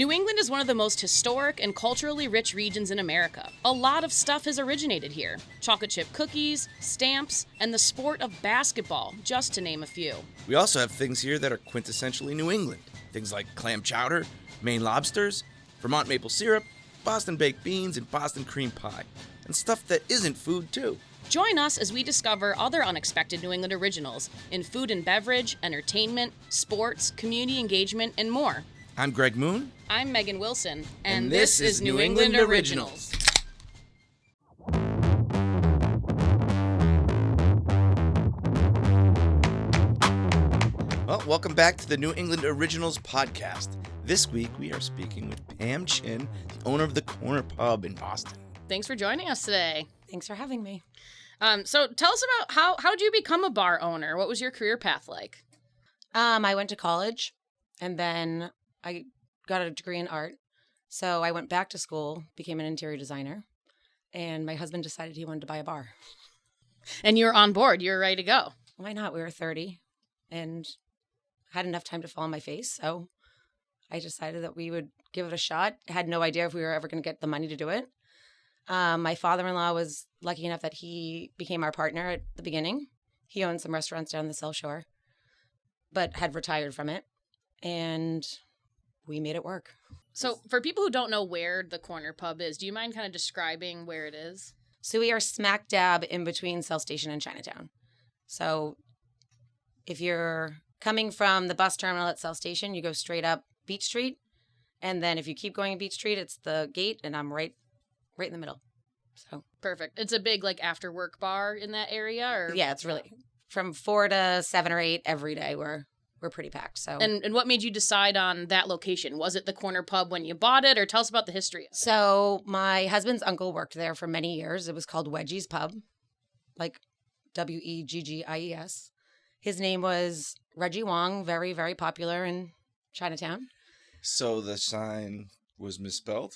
New England is one of the most historic and culturally rich regions in America. A lot of stuff has originated here. Chocolate chip cookies, stamps, and the sport of basketball, just to name a few. We also have things here that are quintessentially New England. Things like clam chowder, Maine lobsters, Vermont maple syrup, Boston baked beans, and Boston cream pie. And stuff that isn't food, too. Join us as we discover other unexpected New England originals in food and beverage, entertainment, sports, community engagement, and more. I'm Greg Moon. I'm Megan Wilson, and this is New England Originals. Well, welcome back to the New England Originals podcast. This week we are speaking with Pam Chin, the owner of the Corner Pub in Boston. Thanks for joining us today. Thanks for having me. So tell us about how did you become a bar owner? What was your career path like? I went to college, and then I got a degree in art. So I went back to school, became an interior designer, and my husband decided he wanted to buy a bar. And you were on board. You were ready to go. Why not? We were 30 and had enough time to fall on my face. So I decided that we would give it a shot. I had no idea if we were ever going to get the money to do it. My father-in-law was lucky enough that he became our partner at the beginning. He owned some restaurants down the South Shore, but had retired from it. And we made it work. So for people who don't know where the Corner Pub is, do you mind kind of describing where it is? So we are smack dab in between South Station and Chinatown. So if you're coming from the bus terminal at South Station, you go straight up Beach Street. And then if you keep going Beach Street, it's the gate, and I'm right in the middle. So perfect. It's a big after work bar in that area, or yeah, it's really from 4 to 7 or 8 every day. We're pretty packed. So and what made you decide on that location? Was it the Corner Pub when you bought it, or tell us about the history? So my husband's uncle worked there for many years. It was called Wedgie's Pub, like Weggies. His name was Reggie Wong, very, very popular in Chinatown. So the sign was misspelled?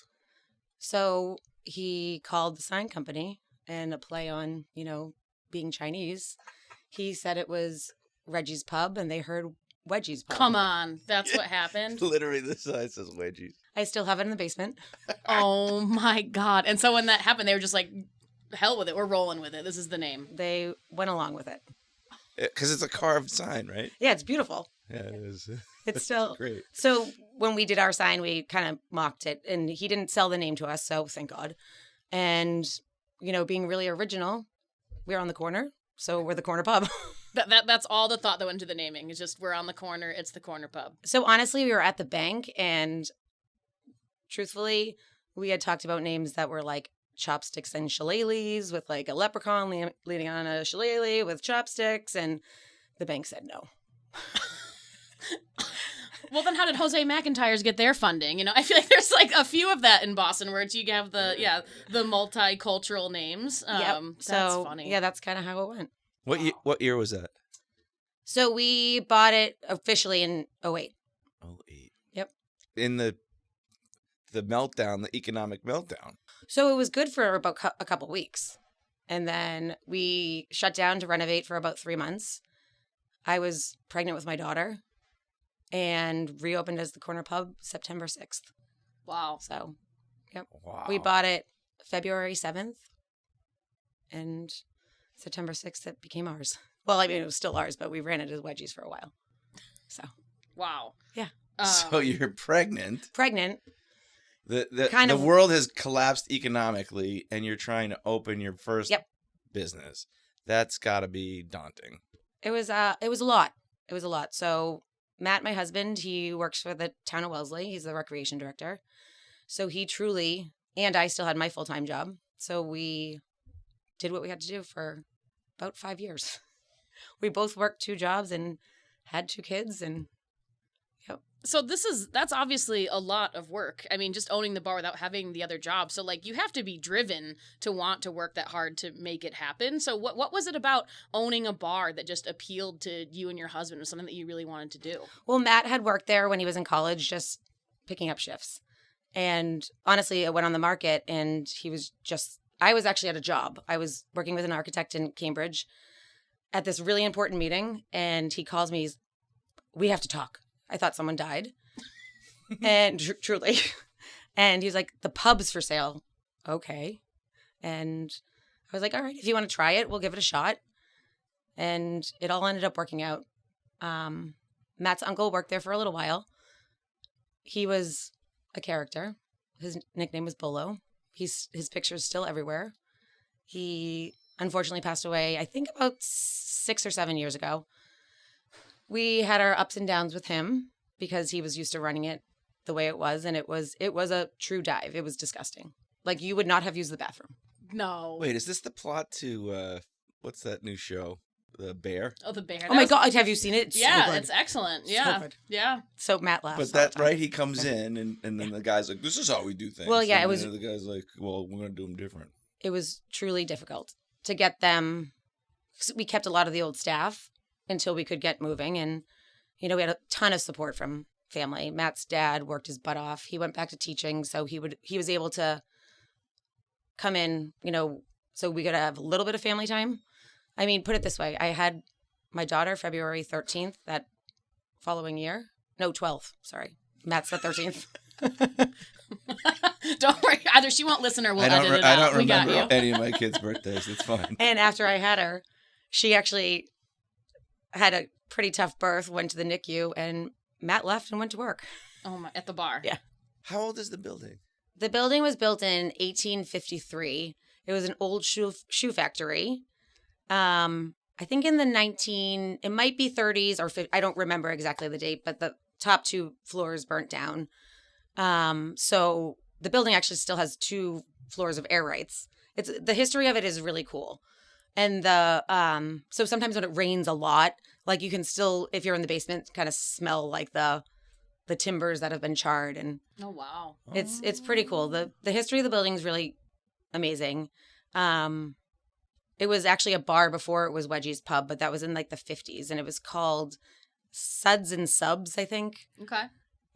So he called the sign company, and a play on, being Chinese. He said it was Reggie's Pub, and they heard Wedgie's Pub. Come on. That's what happened? Literally, the sign says Wedgies. I still have it in the basement. Oh, my God. And so when that happened, they were just like, hell with it. We're rolling with it. This is the name. They went along with it. Because it's a carved sign, right? Yeah, it's beautiful. Yeah, it is. It's still great. So when we did our sign, we kind of mocked it, and he didn't sell the name to us, so thank God. And, being really original, we're on the corner, so we're the Corner Pub. That's all the thought that went into the naming. It's just we're on the corner. It's the Corner Pub. So honestly, we were at the bank, and truthfully, we had talked about names that were like chopsticks and shillelaghs, with like a leprechaun leaning on a shillelagh with chopsticks, and the bank said no. Well, then how did Jose McIntyre's get their funding? I feel like there's a few of that in Boston where you have the multicultural names. Yep. That's funny. Yeah, that's kind of how it went. What year was that? So we bought it officially in 2008. 2008. Yep. In the meltdown, the economic meltdown. So it was good for about a couple weeks. And then we shut down to renovate for about 3 months. I was pregnant with my daughter and reopened as the Corner Pub September 6th. Wow. So, yep. Wow. We bought it February 7th, and September 6th it became ours. Well, I mean, it was still ours, but we ran it as Wedgies for a while. So. Wow. Yeah. So you're pregnant. Pregnant. The world has collapsed economically, and you're trying to open your first business. That's got to be daunting. It was a lot. It was a lot. So Matt, my husband, he works for the town of Wellesley. He's the recreation director. So he truly, and I still had my full-time job. So we did what we had to do for about 5 years. We both worked 2 jobs and had 2 kids, and yep. So that's obviously a lot of work. I mean, just owning the bar without having the other job. So you have to be driven to want to work that hard to make it happen. So what was it about owning a bar that just appealed to you and your husband? Was something that you really wanted to do? Well, Matt had worked there when he was in college, just picking up shifts. And honestly, it went on the market, and I was actually at a job. I was working with an architect in Cambridge at this really important meeting, and he calls me, we have to talk. I thought someone died. And truly. And he's like, the pub's for sale. Okay. And I was like, all right, if you want to try it, we'll give it a shot. And it all ended up working out. Matt's uncle worked there for a little while. He was a character. His nickname was Bolo. His picture's still everywhere. He unfortunately passed away, I think about 6 or 7 years ago. We had our ups and downs with him because he was used to running it the way it was. And it was a true dive. It was disgusting. Like, you would not have used the bathroom. No. Wait, is this the plot to, what's that new show? The Bear? Oh, the Bear. Oh my God, have you seen it? It's yeah, so good. it's excellent. So Yeah. good. Yeah. So Matt laughs. But all the that, time. right, he comes in, and then the guy's like, this is how we do things. Well, yeah, and it was- then the guy's like, well, we're going to do them different. It was truly difficult to get them. We kept a lot of the old staff until we could get moving. And, we had a ton of support from family. Matt's dad worked his butt off. He went back to teaching. So he was able to come in, so we could have a little bit of family time. I mean, put it this way. I had my daughter February 13th that following year. No, 12th. Sorry. Matt's the 13th. Don't worry. Either she won't listen or we'll I edit it I out. don't We got remember you. any of my kids' birthdays. It's fine. And after I had her, she actually had a pretty tough birth, went to the NICU, and Matt left and went to work. Oh my! At the bar. Yeah. How old is the building? The building was built in 1853. It was an old shoe factory. I think in the it might be 30s or 50, I don't remember exactly the date, but the top 2 floors burnt down. So the building actually still has 2 floors of air rights. The history of it is really cool. And so sometimes when it rains a lot, like you can still, if you're in the basement, kind of smell like the timbers that have been charred, and Oh wow. it's pretty cool. The history of the building is really amazing. It was actually a bar before it was Wedgie's Pub, but that was in like the 50s, and it was called Suds and Subs, I think. Okay.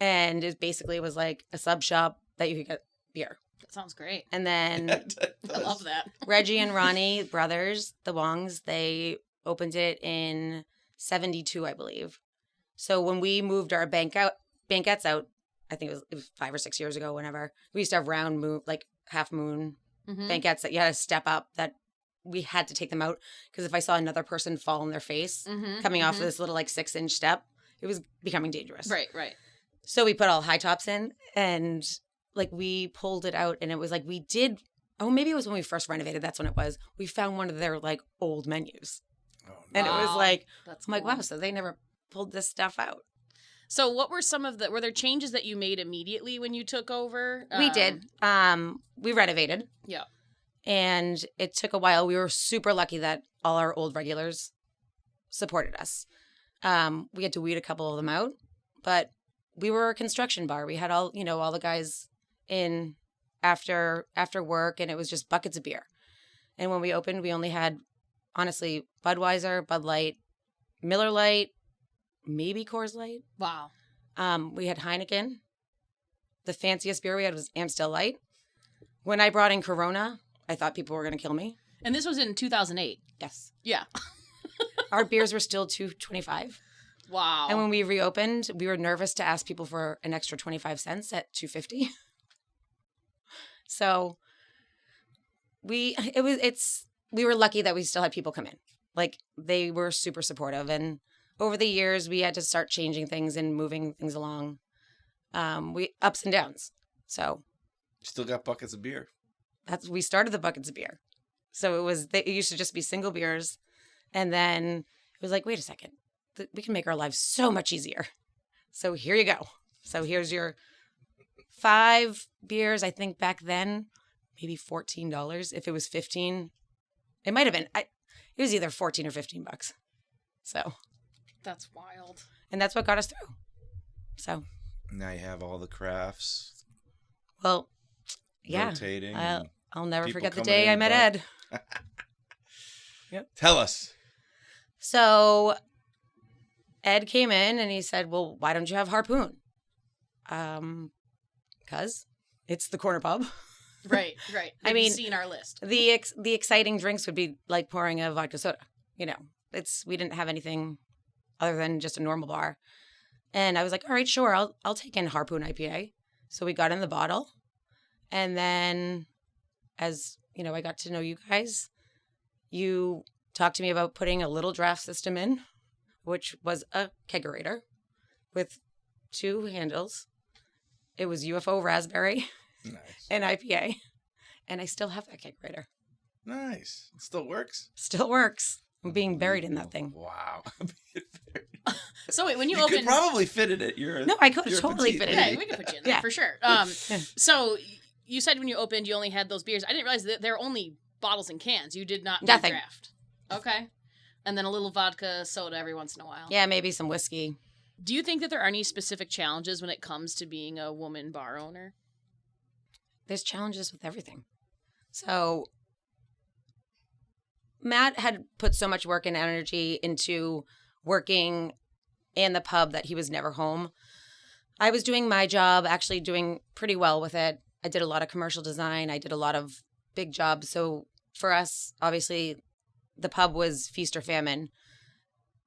And it basically was like a sub shop that you could get beer. That sounds great. And then I love that. Reggie and Ronnie, brothers, the Wongs, they opened it in 72, I believe. So when we moved our banquettes out, I think it was 5 or 6 years ago, whenever, we used to have round moon, like half moon Mhm. banquettes that you had to step up, that we had to take them out because if I saw another person fall on their face Mhm, coming off of mhm. this little like 6-inch step, it was becoming dangerous. Right. Right. So we put all high tops in, and like we pulled it out, and it was like maybe it was when we first renovated. That's when it was. We found one of their like old menus, Oh, and it was Wow. like, That's I'm like, cool. wow, so they never pulled this stuff out. So what were were there changes that you made immediately when you took over? We did. We renovated. Yeah. And it took a while. We were super lucky that all our old regulars supported us. We had to weed a couple of them out, but we were a construction bar. We had all the guys in after work, and it was just buckets of beer. And when we opened, we only had, honestly, Budweiser, Bud Light, Miller Lite, maybe Coors Light. Wow. We had Heineken. The fanciest beer we had was Amstel Light. When I brought in Corona, I thought people were going to kill me. And this was in 2008. Yes. Yeah. Our beers were still $2.25. Wow. And when we reopened, we were nervous to ask people for an extra 25 cents at $2.50. So we were lucky that we still had people come in. Like, they were super supportive, and over the years we had to start changing things and moving things along. We ups and downs. So Still got buckets of beer. we started the buckets of beer. So it used to just be single beers, and then it was like, wait a second, we can make our lives so much easier. So here you go. So here's your 5 beers. I think back then, maybe $14. If it was 15, it might have been. It was either 14 or 15 bucks. So, That's wild. and that's what got us through. So, Now you have all the crafts well, yeah. rotating. I'll never people forget the coming day in I met buy- Ed. Tell us. So Ed came in and he said, well, why don't you have Harpoon? Because it's the corner pub. Right. Right. I Have mean, you seen our list. The exciting drinks would be like pouring a vodka soda. We didn't have anything other than just a normal bar. And I was like, all right, sure, I'll take in Harpoon IPA. So we got in the bottle. And then as, I got to know you guys, you talked to me about putting a little draft system in, which was a kegerator with 2 handles. It was UFO raspberry and IPA. And I still have that kegerator. Nice. It still works? Still works. I'm being buried in that thing. Wow. So wait, when you could opened... probably fit it at your... No, I could totally fit it in. Yeah, we could put you in there for sure. So you said when you opened, you only had those beers. I didn't realize that they're only bottles and cans. You did not do Nothing. draft. Okay. And then a little vodka, soda every once in a while. Yeah, maybe some whiskey. Do you think that there are any specific challenges when it comes to being a woman bar owner? There's challenges with everything. So Matt had put so much work and energy into working in the pub that he was never home. I was doing my job, actually doing pretty well with it. I did a lot of commercial design. I did a lot of big jobs. So for us, obviously, the pub was feast or famine,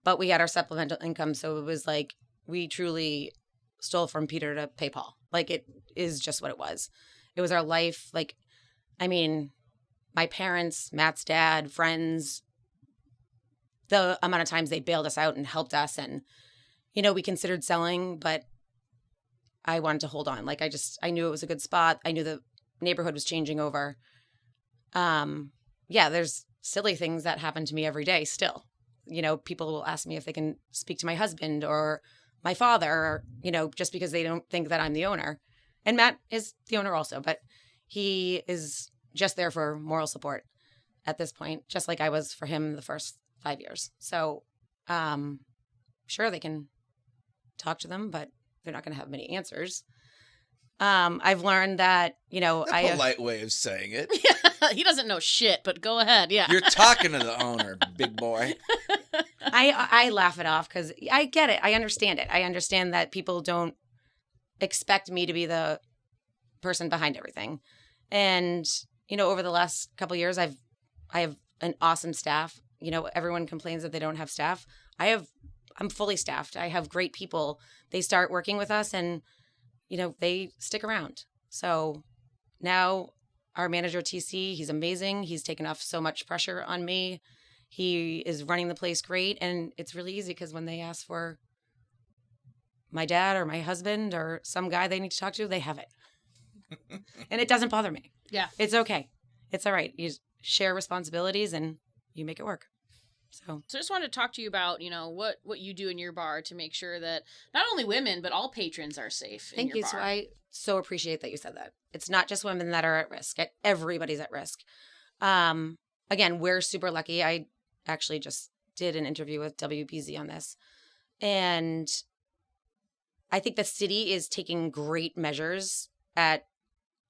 but we had our supplemental income. So it was like we truly stole from Peter to pay Paul. Like, it is just what it was. It was our life. Like, I mean, my parents, Matt's dad, friends, the amount of times they bailed us out and helped us. And, we considered selling, but I wanted to hold on. Like, I knew it was a good spot. I knew the neighborhood was changing over. Yeah, there's silly things that happen to me every day still. People will ask me if they can speak to my husband or my father, or, just because they don't think that I'm the owner. And Matt is the owner also, but he is just there for moral support at this point, just like I was for him the first 5 years. So, sure, they can talk to them, but they're not going to have many answers. I've learned that, A polite way of saying it. He doesn't know shit, but go ahead. Yeah. You're talking to the owner, big boy. I laugh it off because I get it. I understand it. I understand that people don't expect me to be the person behind everything. And, over the last couple of years, I have an awesome staff. Everyone complains that they don't have staff. I'm fully staffed. I have great people. They start working with us and, they stick around. So now our manager, TC, he's amazing. He's taken off so much pressure on me. He is running the place great. And it's really easy because when they ask for my dad or my husband or some guy they need to talk to, they have it. And it doesn't bother me. Yeah. It's okay. It's all right. You share responsibilities and you make it work. So I just wanted to talk to you about, what you do in your bar to make sure that not only women, but all patrons are safe in your bar. Thank you. So I so appreciate that you said that. It's not just women that are at risk. Everybody's at risk. Again, we're super lucky. I actually just did an interview with WBZ on this. And I think the city is taking great measures at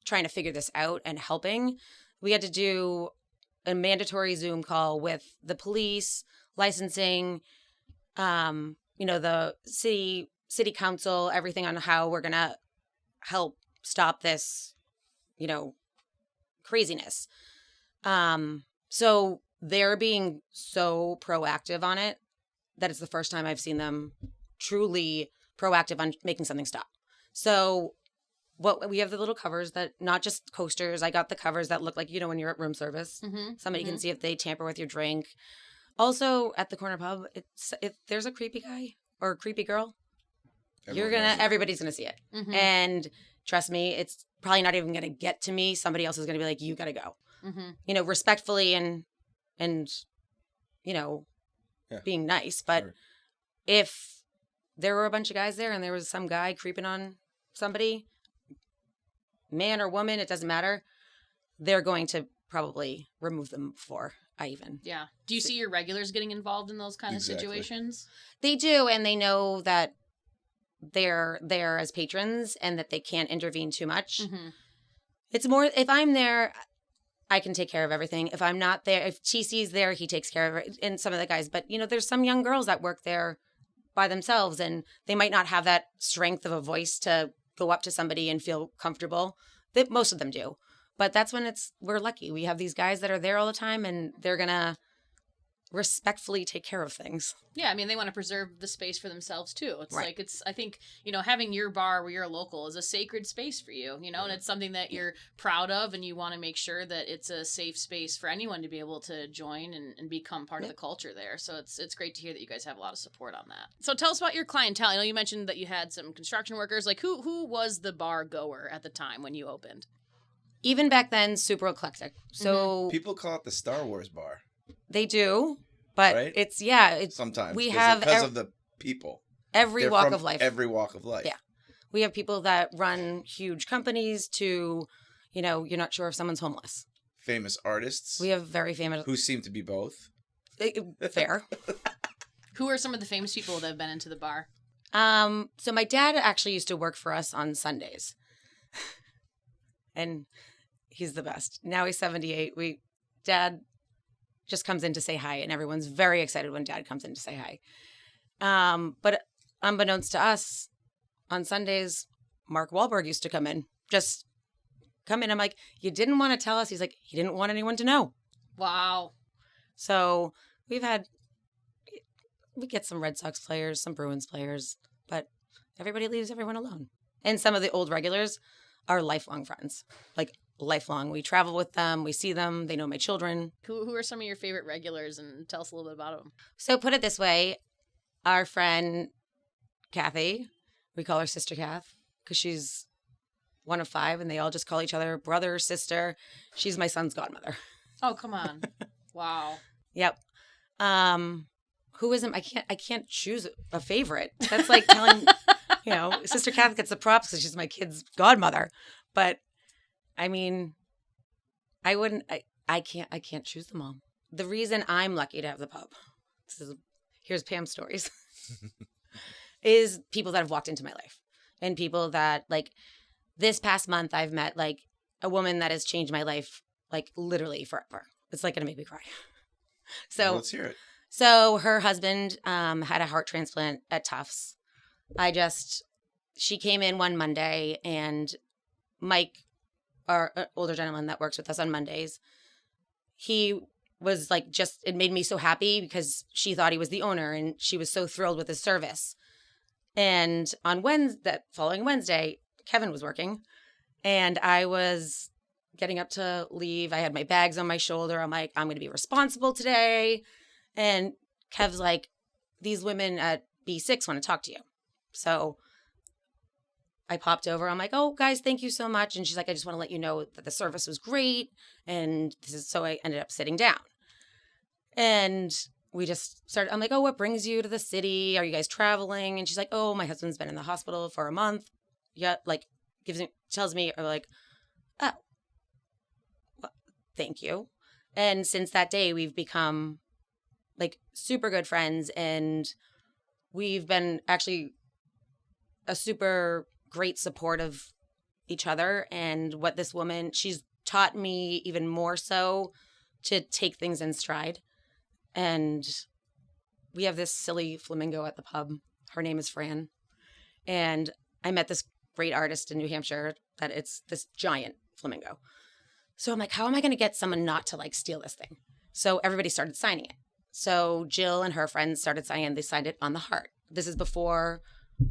trying to figure this out and helping. We had to do a mandatory Zoom call with the police, licensing, the city council, everything on how we're going to help stop this, craziness. So they're being so proactive on it that it's the first time I've seen them truly proactive on making something stop. So what we have the little covers that, not just coasters. I got the covers that look like, when you're at room service, somebody can see if they tamper with your drink. Also at the corner pub, if there's a creepy guy or a creepy girl, everybody's going to see it. Mm-hmm. And trust me, it's probably not even going to get to me. Somebody else is going to be like, you got to go, respectfully and, being nice. But if there were a bunch of guys there and there was some guy creeping on somebody, man or woman, it doesn't matter. They're going to probably remove them before I even. Yeah. Do you see your regulars getting involved in those kind of situations? They do, and they know that they're there as patrons and that they can't intervene too much. Mm-hmm. It's more, if I'm there, I can take care of everything. If I'm not there, if TC's there, he takes care of it, and some of the guys. But, there's some young girls that work there by themselves, and they might not have that strength of a voice to go up to somebody and feel comfortable. Most of them do. But that's when we're lucky. We have these guys that are there all the time, and they're going to respectfully take care of things. Yeah, I mean, they want to preserve the space for themselves too. It's Right. like, I think, having your bar where you're local is a sacred space for you, and it's something that you're proud of, and you want to make sure that it's a safe space for anyone to be able to join and become part of the culture there. So it's great to hear that you guys have a lot of support on that. So tell us about your clientele. I know you mentioned that you had some construction workers. Like, who was the bar goer at the time when you opened? Even back then, super eclectic. So People call it the Star Wars bar. they do, but Right? it's Sometimes we have because of the people. every They're walk from of life. Every walk of life. Yeah. We have people that run huge companies to, you're not sure if someone's homeless. Famous artists. We have very famous. Who seem to be both. Fair. Who are some of the famous people that have been into the bar? So my dad actually used to work for us on Sundays. And he's the best. Now he's 78. Dad just comes in to say hi, and everyone's very excited when Dad comes in to say hi. But unbeknownst to us, on Sundays, Mark Wahlberg used to come in. Just come in. I'm like, you didn't want to tell us? He's like, he didn't want anyone to know. Wow. So we get some Red Sox players, some Bruins players, but everybody leaves everyone alone. And some of the old regulars are lifelong friends, like lifelong. We travel with them. We see them. They know my children. Who are some of your favorite regulars, and tell us a little bit about them? So put it this way, our friend Kathy, we call her Sister Kath because she's one of 5, and they all just call each other brother, sister. She's my son's godmother. Oh, come on. Wow. Yep. Who isn't? I can't choose a favorite. That's like telling, Sister Kath gets the props because she's my kid's godmother. But I mean, I wouldn't. I can't choose them all. The reason I'm lucky to have the pub, here's Pam's stories, is people that have walked into my life, and people that, like, this past month I've met, like, a woman that has changed my life, like, literally forever. It's like gonna make me cry. So Let's hear it. So her husband had a heart transplant at Tufts. She came in one Monday, and Mike, our older gentleman that works with us on Mondays, he was like, it made me so happy because she thought he was the owner, and she was so thrilled with his service. And on that following Wednesday, Kevin was working, and I was getting up to leave. I had my bags on my shoulder. I'm like, I'm going to be responsible today. And Kev's like, these women at B6 want to talk to you. So I popped over. I'm like, oh, guys, thank you so much. And she's like, I just want to let you know that the service was great. And so I ended up sitting down. And we just started, I'm like, oh, what brings you to the city? Are you guys traveling? And she's like, oh, my husband's been in the hospital for a month. Yeah, like, tells me, or like, oh, well, thank you. And since that day, we've become like super good friends, and we've been actually a super great support of each other. And what this woman, she's taught me even more so to take things in stride. And we have this silly flamingo at the pub. Her name is Fran. And I met this great artist in New Hampshire that it's this giant flamingo. So I'm like, how am I going to get someone not to like steal this thing? So everybody started signing it. So Jill and her friends started signing it. They signed it on the heart. This is before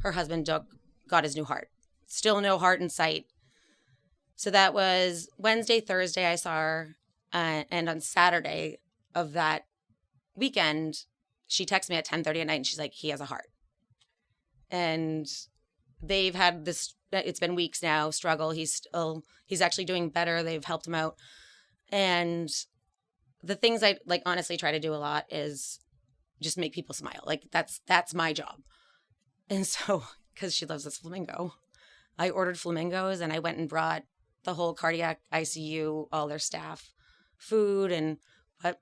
her husband Doug got his new heart. Still no heart in sight. So that was Wednesday, Thursday I saw her. And on Saturday of that weekend, she texted me at 10:30 at night, and she's like, he has a heart. And they've had this, it's been weeks now, struggle. He's actually doing better. They've helped him out. And the things I like honestly try to do a lot is just make people smile. Like that's my job. And so, because she loves this flamingo, I ordered flamingos, and I went and brought the whole cardiac ICU, all their staff, food, and I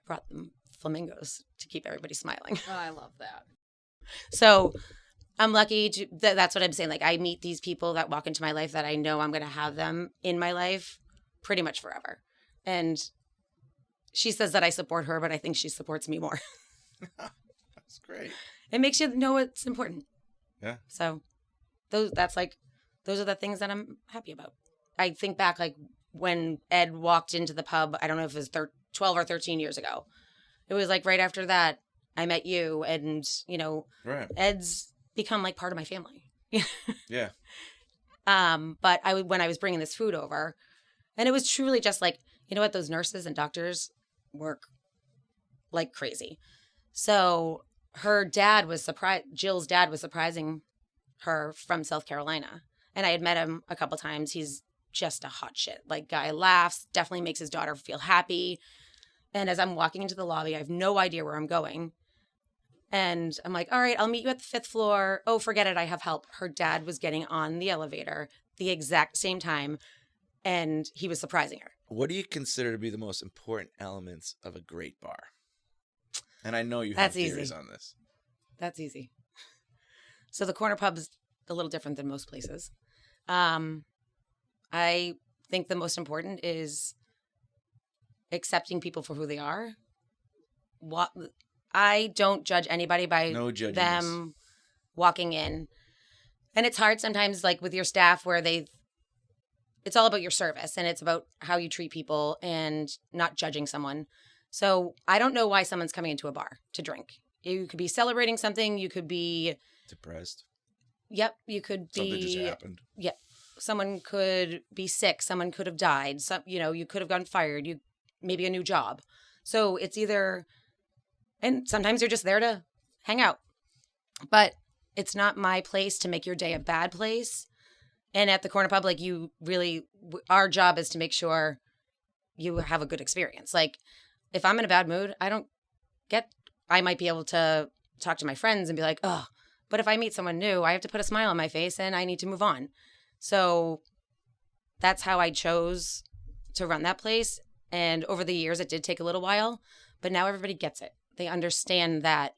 brought them flamingos to keep everybody smiling. Oh, I love that. So I'm lucky to, that's what I'm saying. Like, I meet these people that walk into my life that I know I'm going to have them in my life pretty much forever. And she says that I support her, but I think she supports me more. That's great. It makes you know it's important. Yeah. So those are the things that I'm happy about. I think back, like, when Ed walked into the pub, I don't know if it was 12 or 13 years ago. it was like right after that, I met you, and, you know, Right. Ed's become like part of my family. Yeah. But when I was bringing this food over, and it was truly just like, you know what, those nurses and doctors work like crazy. So her dad was surprised, Jill's dad was surprising her from South Carolina. And I had met him a couple times. He's just a hot shit. Like, guy laughs, definitely makes his daughter feel happy. And as I'm walking into the lobby, I have no idea where I'm going. And I'm like, all right, I'll meet you at the 5th floor. Oh, forget it, I have help. Her dad was getting on the elevator the exact same time, and he was surprising her. What do you consider to be the most important elements of a great bar? And I know you have That's theories easy. on this. That's easy. So the corner pub's a little different than most places. I think the most important is accepting people for who they are. I don't judge anybody by No judginess. them walking in. And it's hard sometimes, like with your staff, where it's all about your service, and it's about how you treat people and not judging someone. So I don't know why someone's coming into a bar to drink. You could be celebrating something. You could be Depressed. Yep. You could be. Something just happened. Yep. Someone could be sick. Someone could have died. You could have gotten fired. Maybe a new job. So it's either, and sometimes you're just there to hang out. But it's not my place to make your day a bad place. And at the corner pub, like, our job is to make sure you have a good experience. Like, if I'm in a bad mood, I might be able to talk to my friends and be like, oh, but if I meet someone new, I have to put a smile on my face and I need to move on. So that's how I chose to run that place. And over the years, it did take a little while, but now everybody gets it. They understand that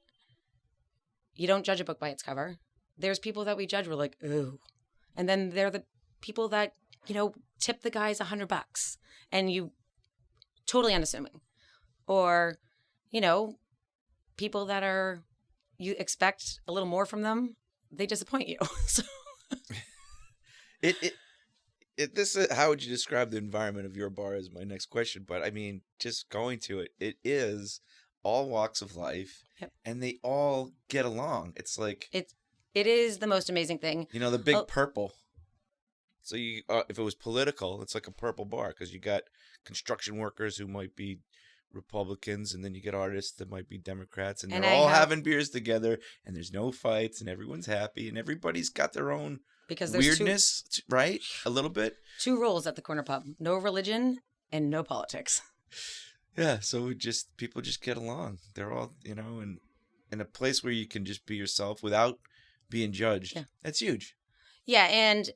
you don't judge a book by its cover. There's people that we judge, we're like, ooh. And then they're the people that, tip the guys $100 and you totally unassuming. Or, people that you expect a little more from them, they disappoint you. So How would you describe the environment of your bar is my next question. But I mean, just going to it is all walks of life. Yep. And they all get along. It's like, it is the most amazing thing. the big purple. So if it was political, it's like a purple bar because you got construction workers who might be Republicans, and then you get artists that might be Democrats, and they're all having beers together, and there's no fights, and everyone's happy, and everybody's got their own weirdness, right? A little bit. 2 rules at the corner pub: no religion and no politics. Yeah, so people just get along. They're all, in a place where you can just be yourself without being judged. Yeah. That's huge. Yeah, and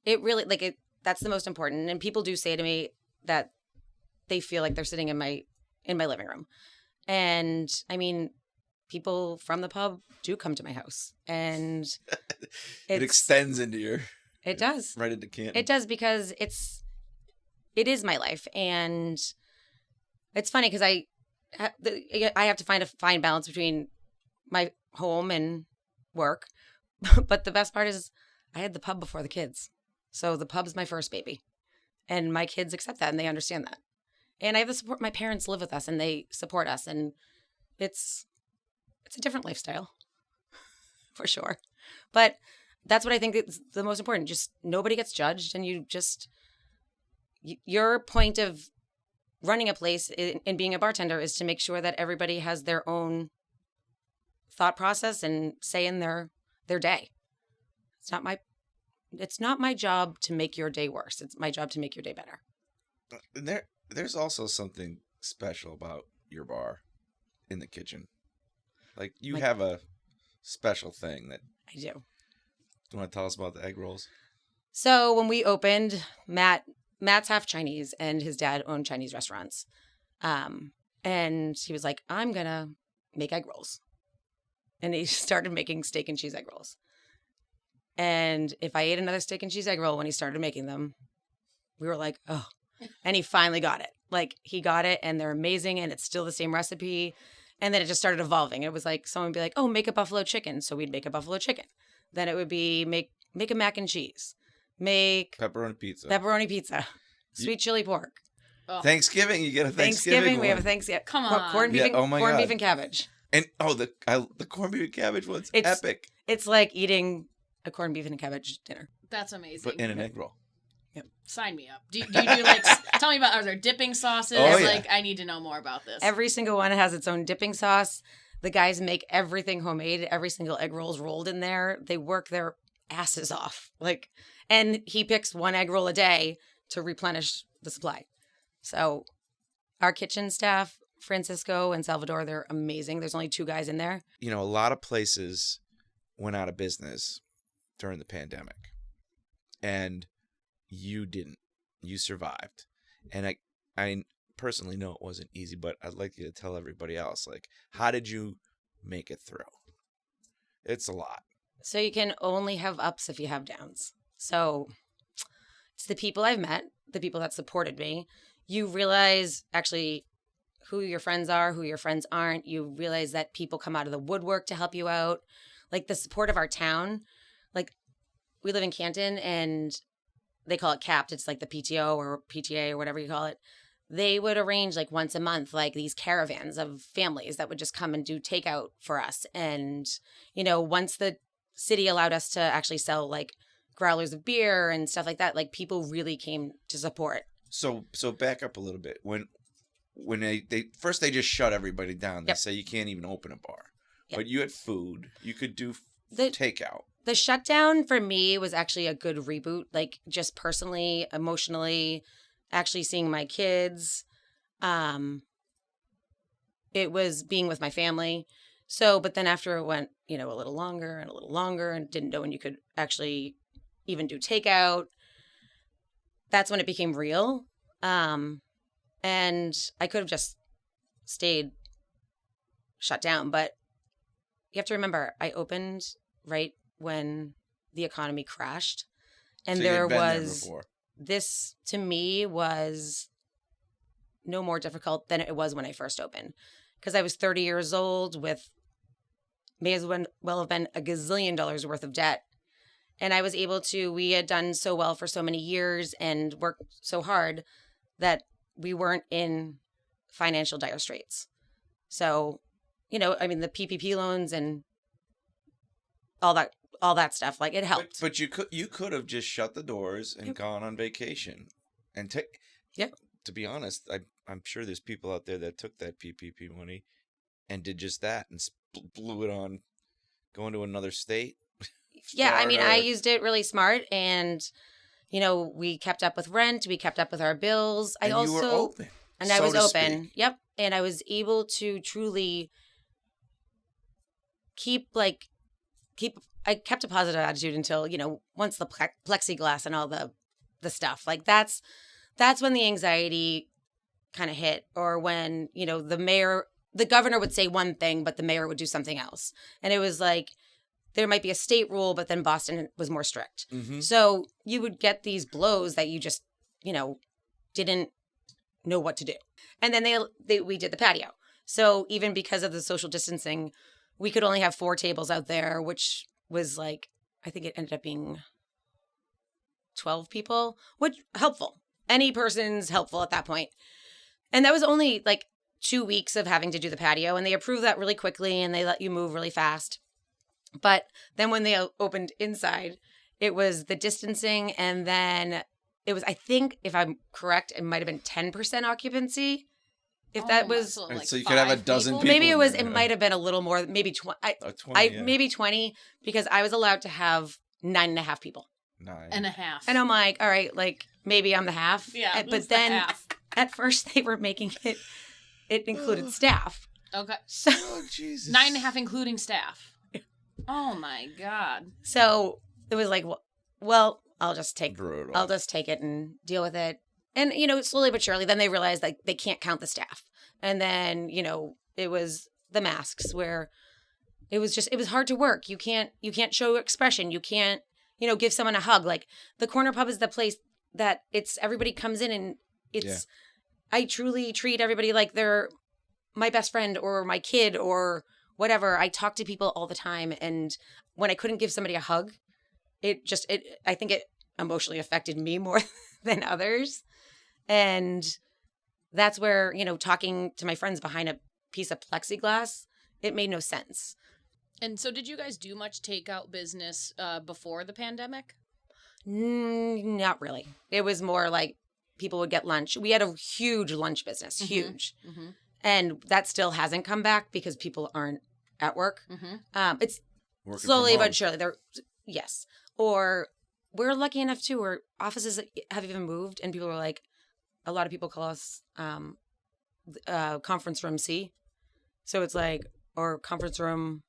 it really, that's the most important. And people do say to me that they feel like they're sitting in my living room. And I mean, people from the pub do come to my house, and it extends into it does. Right into Canton. It does, because it is my life. And it's funny because I have to find a fine balance between my home and work. But the best part is I had the pub before the kids. So the pub's my first baby. And my kids accept that, and they understand that. And I have the support. My parents live with us, and they support us. And it's a different lifestyle, for sure. But that's what I think is the most important. Just nobody gets judged, and your point of running a place and being a bartender is to make sure that everybody has their own thought process and say in their day. It's not my job to make your day worse. It's my job to make your day better. There's also something special about your bar in the kitchen. Like, you have a special thing that I do. Do you want to tell us about the egg rolls? So when we opened, Matt's half Chinese, and his dad owned Chinese restaurants. And he was like, I'm going to make egg rolls. And he started making steak and cheese egg rolls. And if I ate another steak and cheese egg roll when he started making them, we were like, oh. And he finally got it. Like, he got it, and they're amazing, and it's still the same recipe. And then it just started evolving. It was like, someone would be like, oh, make a buffalo chicken. So we'd make a buffalo chicken. Then it would be make a mac and cheese. Make pepperoni pizza. Sweet chili pork. Oh. Thanksgiving, you get a Thanksgiving we have a one. Thanksgiving. Come on. Corned beef, corned beef and cabbage. And the corned beef and cabbage one's epic. It's like eating a corned beef and a cabbage dinner. That's amazing. But in an egg roll. Yep. Sign me up. Do you do like, tell me about, are there dipping sauces? Oh, yeah. Like, I need to know more about this. Every single one has its own dipping sauce. The guys make everything homemade. Every single egg roll is rolled in there. They work their asses off. And he picks one egg roll a day to replenish the supply. So our kitchen staff, Francisco and Salvador, they're amazing. There's only 2 guys in there. You know, a lot of places went out of business during the pandemic. And you didn't. You survived. And I personally know it wasn't easy, but I'd like you to tell everybody else, like, how did you make it through? It's a lot. So you can only have ups if you have downs. So it's the people I've met, the people that supported me. You realize actually who your friends are, who your friends aren't. You realize that people come out of the woodwork to help you out. Like the support of our town. Like we live in Canton and they call it CAPT. It's like the PTO or PTA or whatever you call it. They would arrange like once a month, like these caravans of families that would just come and do takeout for us. And, you know, once the city allowed us to actually sell like growlers of beer and stuff like that, like people really came to support. So back up a little bit. When they first they just shut everybody down. They say you can't even open a bar. Yep. But you had food. You could do takeout. The shutdown for me was actually a good reboot, like just personally, emotionally, actually seeing my kids. It was being with my family. So, but then after it went, you know, a little longer and didn't know when you could actually even do takeout, that's when it became real. And I could have just stayed shut down, but you have to remember, I opened right when the economy crashed. And so this to me was no more difficult than it was when I first opened. Because I was 30 years old with may as well have been $1 gazillion worth of debt. And I was able to, we had done so well for so many years and worked so hard that we weren't in financial dire straits. So, you know, I mean, the PPP loans and all that stuff, like it helped. But you could have just shut the doors and gone on vacation and take. Yep. To be honest, I'm sure there's people out there that took that PPP money and did just that and blew it on going to another state. Yeah, I mean, I used it really smart, and you know, we kept up with rent, we kept up with our bills. You were open, and I was open. Speak. Yep, and I was able to truly I kept a positive attitude until, you know, once the plexiglass and all the stuff, like that's when the anxiety kind of hit, or when, you know, the governor would say one thing, but the mayor would do something else. And it was like, there might be a state rule, but then Boston was more strict. Mm-hmm. So you would get these blows that you just, you know, didn't know what to do. And then we did the patio. So even because of the social distancing, we could only have 4 tables out there, which was like, I think it ended up being 12 people, which helpful. Any person's helpful at that point. And that was only like 2 weeks of having to do the patio, and they approved that really quickly and they let you move really fast. But then when they opened inside, it was the distancing, and then it was, I think, if I'm correct, it might have been 10% occupancy. If that was so, like so you could have a dozen people. Maybe it was. It might have been a little more. Maybe 20. Maybe 20, because I was allowed to have 9.5 people. 9.5. And I'm like, all right, like maybe I'm the half. Yeah. But then at first they were making it. It included staff. Okay. So Jesus. 9.5 including staff. Oh my God. So it was like, well, I'll just take it and deal with it. And, you know, slowly but surely, then they realized like they can't count the staff. And then, you know, it was the masks where it was hard to work. You can't show expression. You can't, you know, give someone a hug. Like the corner pub is the place that everybody comes in and I truly treat everybody like they're my best friend or my kid or whatever. I talk to people all the time. And when I couldn't give somebody a hug, I think it emotionally affected me more than others. And that's where, talking to my friends behind a piece of plexiglass, it made no sense. And so did you guys do much takeout business before the pandemic? Not really. It was more like people would get lunch. We had a huge lunch business, huge. Mm-hmm. And that still hasn't come back because people aren't at work. Mm-hmm. It's Working slowly from home. but surely. Yes. Or we're lucky enough too, where offices have even moved, and people were like, a lot of people call us conference room C. So it's like, or conference room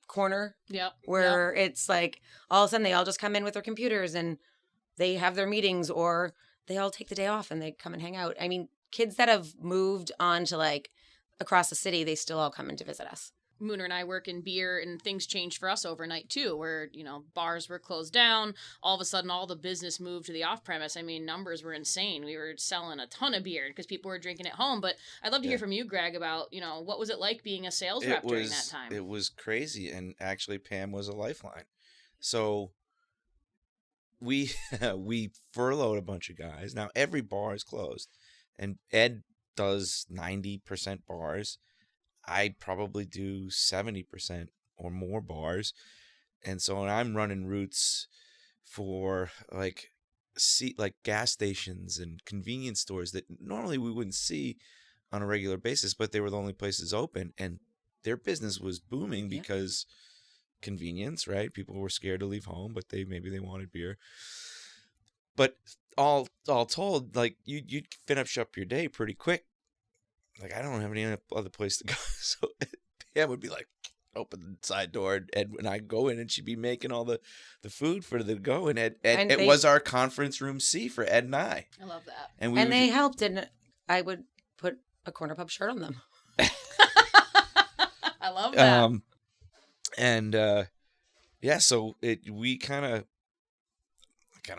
corner. Yeah. Where it's like all of a sudden they all just come in with their computers and they have their meetings, or they all take the day off and they come and hang out. I mean, kids that have moved on to like across the city, they still all come in to visit us. Mooner and I work in beer, and things changed for us overnight too, where, bars were closed down. All of a sudden, all the business moved to the off-premise. I mean, numbers were insane. We were selling a ton of beer because people were drinking at home. But I'd love to hear from you, Greg, about, what was it like being a sales rep during that time? It was crazy. And actually, Pam was a lifeline. So we furloughed a bunch of guys. Now, every bar is closed. And Ed does 90% bars. I probably do 70% or more bars. And so when I'm running routes for like gas stations and convenience stores that normally we wouldn't see on a regular basis, but they were the only places open, and their business was booming because convenience, right? People were scared to leave home, but maybe they wanted beer. But all told, like you'd finish up your day pretty quick. Like, I don't have any other place to go. So Pam would be like, open the side door, and I'd go in, and she'd be making all the food for the go. And it was our conference room C for Ed and I. I love that. And they helped, and I would put a corner pub shirt on them. I love that. So we kind of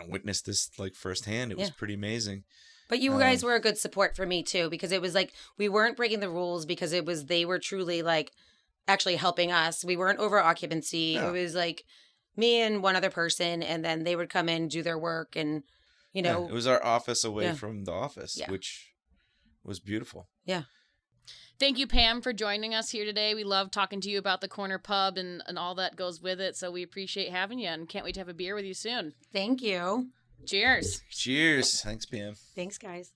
witnessed this like firsthand. It was pretty amazing. But you guys were a good support for me too, because it was like we weren't breaking the rules, because they were truly like actually helping us. We weren't over occupancy. No. It was like me and one other person, and then they would come in, do their work, and it was our office away from the office, which was beautiful. Yeah. Thank you, Pam, for joining us here today. We love talking to you about the Corner Pub and all that goes with it. So we appreciate having you, and can't wait to have a beer with you soon. Thank you. Cheers. Cheers. Thanks, Pam. Thanks, guys.